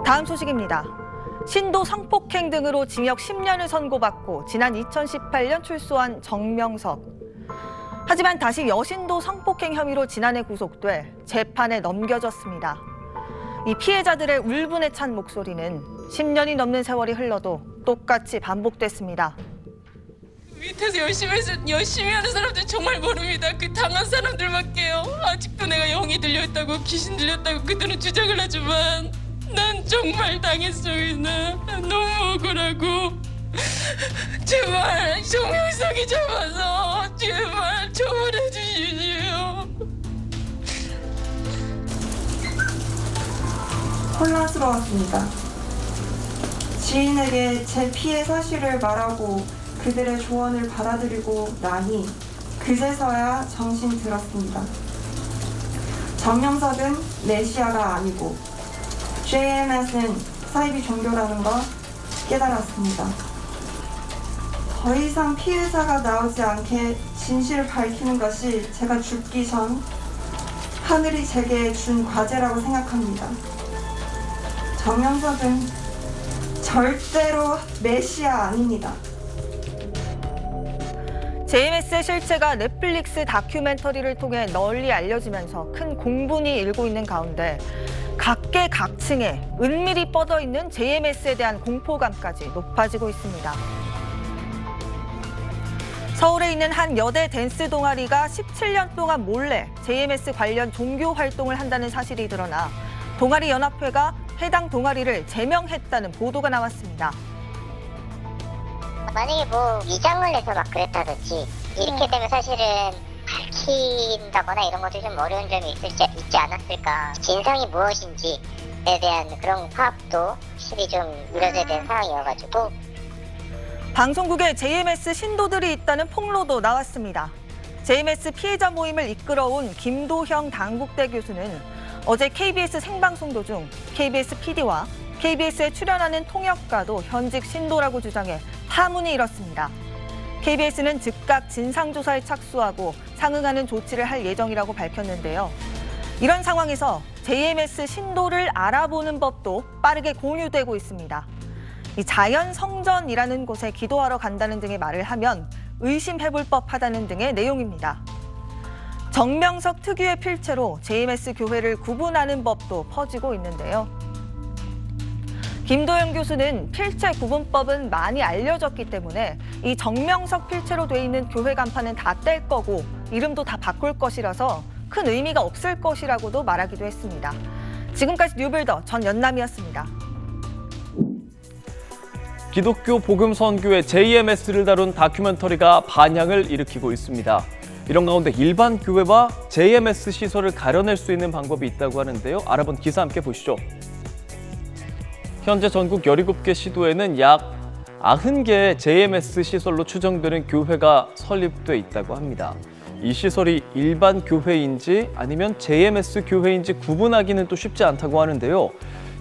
다음 소식입니다. 신도 성폭행 등으로 징역 10년을 선고받고 지난 2018년 출소한 정명석. 하지만 다시 여신도 성폭행 혐의로 지난해 구속돼 재판에 넘겨졌습니다. 이 피해자들의 울분에 찬 목소리는 10년이 넘는 세월이 흘러도 똑같이 반복됐습니다. 밑에서 열심히 하는 사람들 정말 모릅니다. 그 당한 사람들밖에요. 아직도 내가 영이 들렸다고 귀신 들렸다고 그들은 주장을 하지만 난 정말 당했어요. 너무 억울하고 제발 정명석이 잡아서 제발 처벌해 주시지요. 혼란스러웠습니다. 지인에게 제 피해 사실을 말하고 그들의 조언을 받아들이고 나니 그제서야 정신 들었습니다. 정명석은 메시아가 아니고 JMS는 사이비 종교라는 걸 깨달았습니다. 더 이상 피해자가 나오지 않게 진실을 밝히는 것이 제가 죽기 전 하늘이 제게 준 과제라고 생각합니다. 정명석은 절대로 메시아 아닙니다. JMS의 실체가 넷플릭스 다큐멘터리를 통해 널리 알려지면서 큰 공분이 일고 있는 가운데 각계각층에 은밀히 뻗어있는 JMS에 대한 공포감까지 높아지고 있습니다. 서울에 있는 한 여대 댄스 동아리가 17년 동안 몰래 JMS 관련 종교 활동을 한다는 사실이 드러나 동아리 연합회가 해당 동아리를 제명했다는 보도가 나왔습니다. 만약에 뭐 위장을 해서 막 그랬다든지 이렇게 되면 사실은 밝힌다거나 이런 것도 좀 어려운 점이 있지 않았을까. 진상이 무엇인지에 대한 그런 파악도 확실히 좀 이뤄져야 되는 상황이어가지고. 방송국에 JMS 신도들이 있다는 폭로도 나왔습니다. JMS 피해자 모임을 이끌어온 김도형 당국대 교수는 어제 KBS 생방송 도중 KBS PD와 KBS에 출연하는 통역가도 현직 신도라고 주장해 파문이 일었습니다. KBS는 즉각 진상조사에 착수하고 상응하는 조치를 할 예정이라고 밝혔는데요. 이런 상황에서 JMS 신도를 알아보는 법도 빠르게 공유되고 있습니다. 이 자연성전이라는 곳에 기도하러 간다는 등의 말을 하면 의심해볼 법하다는 등의 내용입니다. 정명석 특유의 필체로 JMS 교회를 구분하는 법도 퍼지고 있는데요. 김도영 교수는 필체 구분법은 많이 알려졌기 때문에 이 정명석 필체로 돼 있는 교회 간판은 다 뗄 거고 이름도 다 바꿀 것이라서 큰 의미가 없을 것이라고도 말하기도 했습니다. 지금까지 뉴빌더 전연남이었습니다. 기독교 복음 선교회 JMS를 다룬 다큐멘터리가 반향을 일으키고 있습니다. 이런 가운데 일반 교회와 JMS 시설을 가려낼 수 있는 방법이 있다고 하는데요. 알아본 기사 함께 보시죠. 현재 전국 17개 시도에는 약 90개의 JMS 시설로 추정되는 교회가 설립돼 있다고 합니다. 이 시설이 일반 교회인지 아니면 JMS 교회인지 구분하기는 또 쉽지 않다고 하는데요.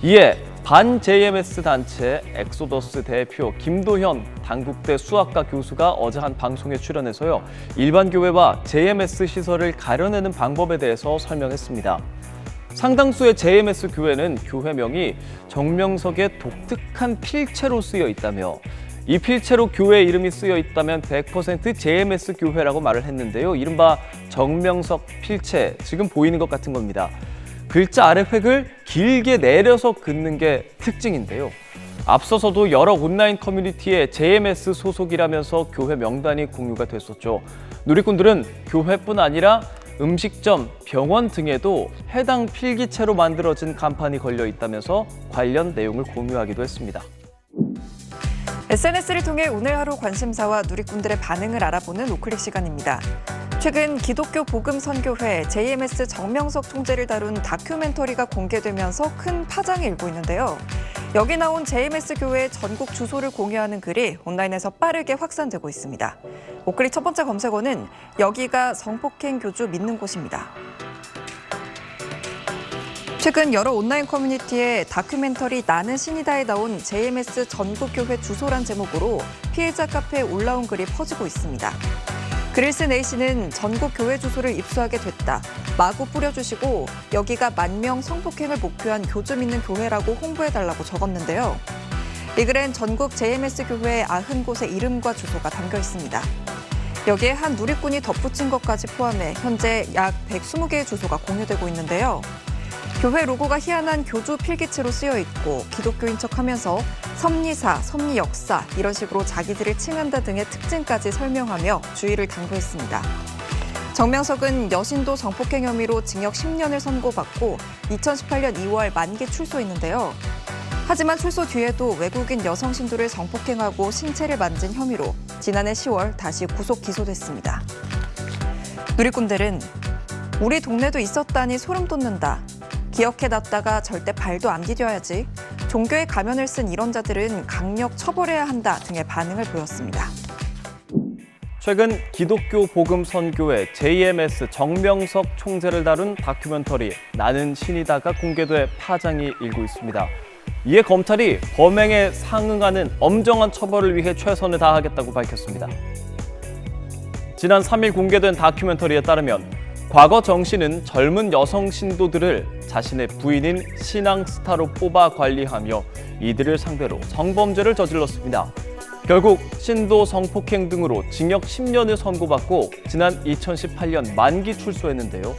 이에 반 JMS 단체 엑소더스 대표 김도현 당국대 수학과 교수가 어제 한 방송에 출연해서요. 일반 교회와 JMS 시설을 가려내는 방법에 대해서 설명했습니다. 상당수의 JMS 교회는 교회명이 정명석의 독특한 필체로 쓰여 있다며 이 필체로 교회 이름이 쓰여 있다면 100% JMS 교회라고 말을 했는데요. 이른바 정명석 필체, 지금 보이는 것 같은 겁니다. 글자 아래 획을 길게 내려서 긋는 게 특징인데요. 앞서서도 여러 온라인 커뮤니티에 JMS 소속이라면서 교회 명단이 공유가 됐었죠. 누리꾼들은 교회뿐 아니라 음식점, 병원 등에도 해당 필기체로 만들어진 간판이 걸려 있다면서 관련 내용을 공유하기도 했습니다. SNS를 통해 오늘 하루 관심사와 누리꾼들의 반응을 알아보는 우클릭 시간입니다. 최근 기독교 복음 선교회 JMS 정명석 총재를 다룬 다큐멘터리가 공개되면서 큰 파장이 일고 있는데요. 여기 나온 JMS 교회의 전국 주소를 공유하는 글이 온라인에서 빠르게 확산되고 있습니다. 우클릭 첫 번째 검색어는 여기가 성폭행 교주 믿는 곳입니다. 최근 여러 온라인 커뮤니티에 다큐멘터리 나는 신이다에 나온 JMS 전국교회 주소란 제목으로 피해자 카페에 올라온 글이 퍼지고 있습니다. 글을 쓴 A씨는 전국 교회 주소를 입수하게 됐다. 마구 뿌려주시고 여기가 10,000명 성폭행을 목표한 교주 믿는 교회라고 홍보해달라고 적었는데요. 이 글엔 전국 JMS 교회 90곳의 이름과 주소가 담겨 있습니다. 여기에 한 누리꾼이 덧붙인 것까지 포함해 현재 약 120개의 주소가 공유되고 있는데요. 교회 로고가 희한한 교주 필기체로 쓰여 있고 기독교인 척하면서 섭리사, 섭리역사 이런 식으로 자기들을 칭한다 등의 특징까지 설명하며 주의를 당부했습니다. 정명석은 여신도 성폭행 혐의로 징역 10년을 선고받고 2018년 2월 만기 출소했는데요. 하지만 출소 뒤에도 외국인 여성 신도를 성폭행하고 신체를 만진 혐의로 지난해 10월 다시 구속 기소됐습니다. 누리꾼들은 우리 동네도 있었다니 소름 돋는다. 기억해놨다가 절대 발도 안 디뎌야지. 종교의 가면을 쓴 이런 자들은 강력 처벌해야 한다 등의 반응을 보였습니다. 최근 기독교 복음 선교회 JMS 정명석 총재를 다룬 다큐멘터리 나는 신이다가 공개돼 파장이 일고 있습니다. 이에 검찰이 범행에 상응하는 엄정한 처벌을 위해 최선을 다하겠다고 밝혔습니다. 지난 3일 공개된 다큐멘터리에 따르면 과거 정 씨는 젊은 여성 신도들을 자신의 부인인 신앙 스타로 뽑아 관리하며 이들을 상대로 성범죄를 저질렀습니다. 결국 신도 성폭행 등으로 징역 10년을 선고받고 지난 2018년 만기 출소했는데요.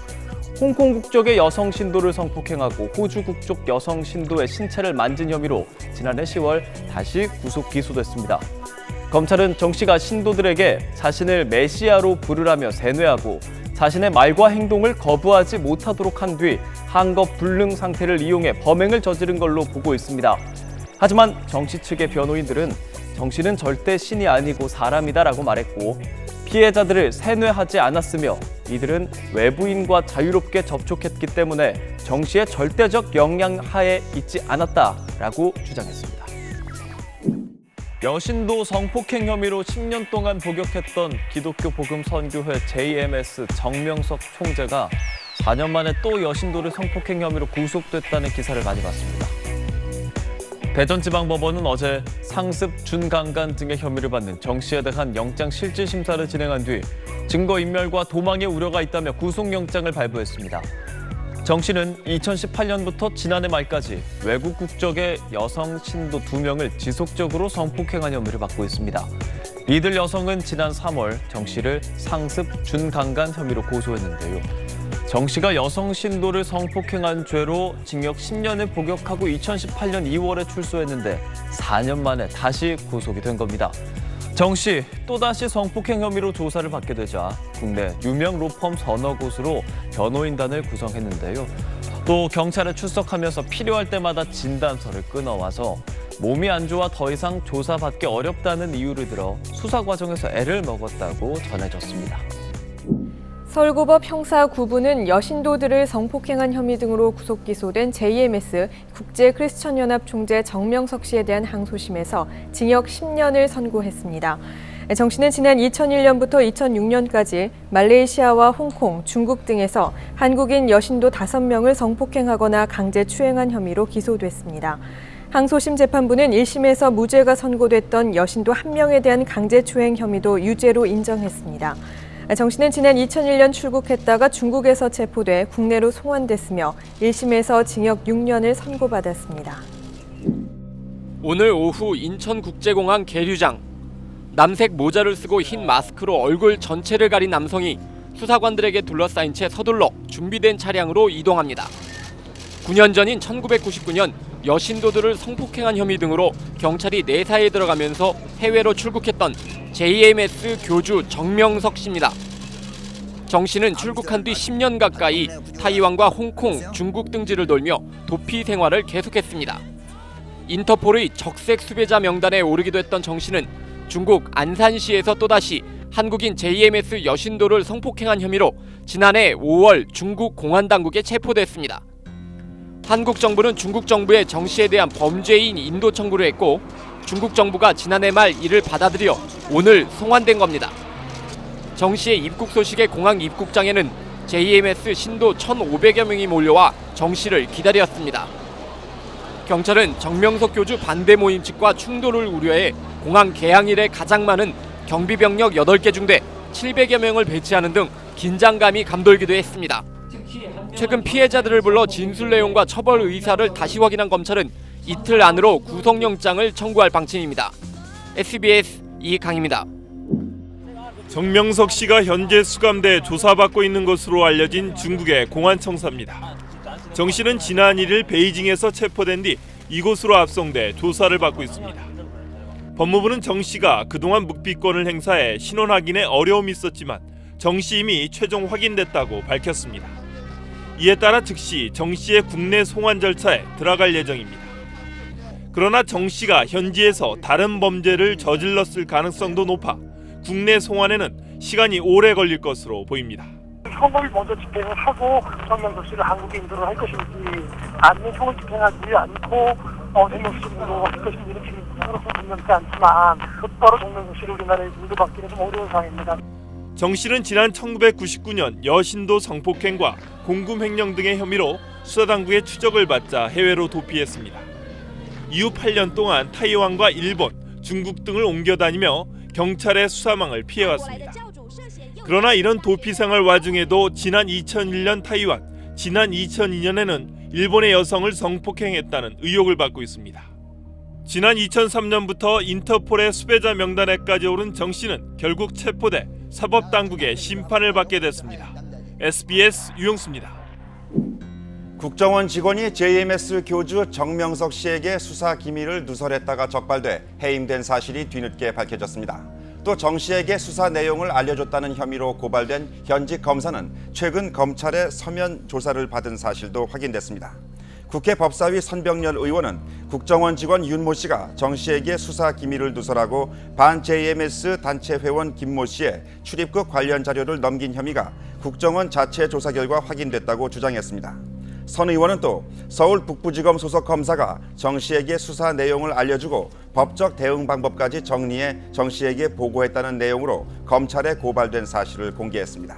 홍콩 국적의 여성 신도를 성폭행하고 호주 국적 여성 신도의 신체를 만진 혐의로 지난해 10월 다시 구속 기소됐습니다. 검찰은 정 씨가 신도들에게 자신을 메시아로 부르라며 세뇌하고 자신의 말과 행동을 거부하지 못하도록 한 뒤 한거 불능 상태를 이용해 범행을 저지른 걸로 보고 있습니다. 하지만 정 씨 측의 변호인들은 정 씨는 절대 신이 아니고 사람이다라고 말했고 피해자들을 세뇌하지 않았으며 이들은 외부인과 자유롭게 접촉했기 때문에 정 씨의 절대적 영향 하에 있지 않았다라고 주장했습니다. 여신도 성폭행 혐의로 10년 동안 복역했던 기독교 복음 선교회 JMS 정명석 총재가 4년 만에 또 여신도를 성폭행 혐의로 구속됐다는 기사를 많이 봤습니다. 대전지방법원은 어제 상습, 준강간 등의 혐의를 받는 정 씨에 대한 영장 실질 심사를 진행한 뒤 증거인멸과 도망의 우려가 있다며 구속영장을 발부했습니다. 정 씨는 2018년부터 지난해 말까지 외국 국적의 여성 신도 2명을 지속적으로 성폭행한 혐의를 받고 있습니다. 이들 여성은 지난 3월 정 씨를 상습, 준강간 혐의로 고소했는데요. 정 씨가 여성 신도를 성폭행한 죄로 징역 10년을 복역하고 2018년 2월에 출소했는데 4년 만에 다시 구속이 된 겁니다. 정 씨 또다시 성폭행 혐의로 조사를 받게 되자 국내 유명 로펌 서너 곳으로 변호인단을 구성했는데요. 또 경찰에 출석하면서 필요할 때마다 진단서를 끊어와서 몸이 안 좋아 더 이상 조사받기 어렵다는 이유를 들어 수사 과정에서 애를 먹었다고 전해졌습니다. 서울고법 형사 9부는 여신도들을 성폭행한 혐의 등으로 구속 기소된 JMS 국제크리스천연합 총재 정명석 씨에 대한 항소심에서 징역 10년을 선고했습니다. 정 씨는 지난 2001년부터 2006년까지 말레이시아와 홍콩, 중국 등에서 한국인 여신도 5명을 성폭행하거나 강제 추행한 혐의로 기소됐습니다. 항소심 재판부는 1심에서 무죄가 선고됐던 여신도 1명에 대한 강제 추행 혐의도 유죄로 인정했습니다. 정 씨는 지난 2001년 출국했다가 중국에서 체포돼 국내로 송환됐으며 1심에서 징역 6년을 선고받았습니다. 오늘 오후 인천국제공항 계류장. 남색 모자를 쓰고 흰 마스크로 얼굴 전체를 가린 남성이 수사관들에게 둘러싸인 채 서둘러 준비된 차량으로 이동합니다. 9년 전인 1999년 여신도들을 성폭행한 혐의 등으로 경찰이 내사에 들어가면서 해외로 출국했던 JMS 교주 정명석 씨입니다. 정 씨는 출국한 뒤 10년 가까이 타이완과 홍콩, 중국 등지를 돌며 도피 생활을 계속했습니다. 인터폴의 적색 수배자 명단에 오르기도 했던 정 씨는 중국 안산시에서 또다시 한국인 JMS 여신도를 성폭행한 혐의로 지난해 5월 중국 공안당국에 체포됐습니다. 한국 정부는 중국 정부에 정 씨에 대한 범죄인 인도 청구를 했고 중국 정부가 지난해 말 이를 받아들여 오늘 송환된 겁니다. 정 씨의 입국 소식에 공항 입국장에는 JMS 신도 1,500여 명이 몰려와 정 씨를 기다렸습니다. 경찰은 정명석 교주 반대 모임 측과 충돌을 우려해 공항 개항일에 가장 많은 경비병력 8개 중대 700여 명을 배치하는 등 긴장감이 감돌기도 했습니다. 최근 피해자들을 불러 진술 내용과 처벌 의사를 다시 확인한 검찰은 이틀 안으로 구속영장을 청구할 방침입니다. SBS 이강입니다. 정명석 씨가 현재 수감돼 조사받고 있는 것으로 알려진 중국의 공안청사입니다. 정 씨는 지난 1일 베이징에서 체포된 뒤 이곳으로 압송돼 조사를 받고 있습니다. 법무부는 정 씨가 그동안 묵비권을 행사해 신원 확인에 어려움이 있었지만 정 씨 이미 최종 확인됐다고 밝혔습니다. 이에 따라 즉시 정 씨의 국내 송환 절차에 들어갈 예정입니다. 그러나 정 씨가 현지에서 다른 범죄를 저질렀을 가능성도 높아 국내 송환에는 시간이 오래 걸릴 것으로 보입니다. 형을 먼저 집행을 하고 정명석 씨를 한국에 인도를 할 것인지 아니면 형을 집행하지 않고 정명석 씨를 인도할 것인지는 지금 그로서 분명치 않지만 곧바로 정명석 씨를 우리나라에 인도받기는 좀 어려운 상황입니다. 정 씨는 지난 1999년 여신도 성폭행과 공금 횡령 등의 혐의로 수사당국의 추적을 받자 해외로 도피했습니다. 이후 8년 동안 타이완과 일본, 중국 등을 옮겨다니며 경찰의 수사망을 피해왔습니다. 그러나 이런 도피 생활 와중에도 지난 2001년 타이완, 지난 2002년에는 일본의 여성을 성폭행했다는 의혹을 받고 있습니다. 지난 2003년부터 인터폴의 수배자 명단에까지 오른 정 씨는 결국 체포돼 사법당국의 심판을 받게 됐습니다. SBS 유용수입니다. 국정원 직원이 JMS 교주 정명석 씨에게 수사 기밀을 누설했다가 적발돼 해임된 사실이 뒤늦게 밝혀졌습니다. 또 정 씨에게 수사 내용을 알려줬다는 혐의로 고발된 현직 검사는 최근 검찰의 서면 조사를 받은 사실도 확인됐습니다. 국회 법사위 선병렬 의원은 국정원 직원 윤모 씨가 정 씨에게 수사 기밀을 누설하고 반 JMS 단체 회원 김모 씨의 출입국 관련 자료를 넘긴 혐의가 국정원 자체 조사 결과 확인됐다고 주장했습니다. 선 의원은 또 서울 북부지검 소속 검사가 정 씨에게 수사 내용을 알려주고 법적 대응 방법까지 정리해 정 씨에게 보고했다는 내용으로 검찰에 고발된 사실을 공개했습니다.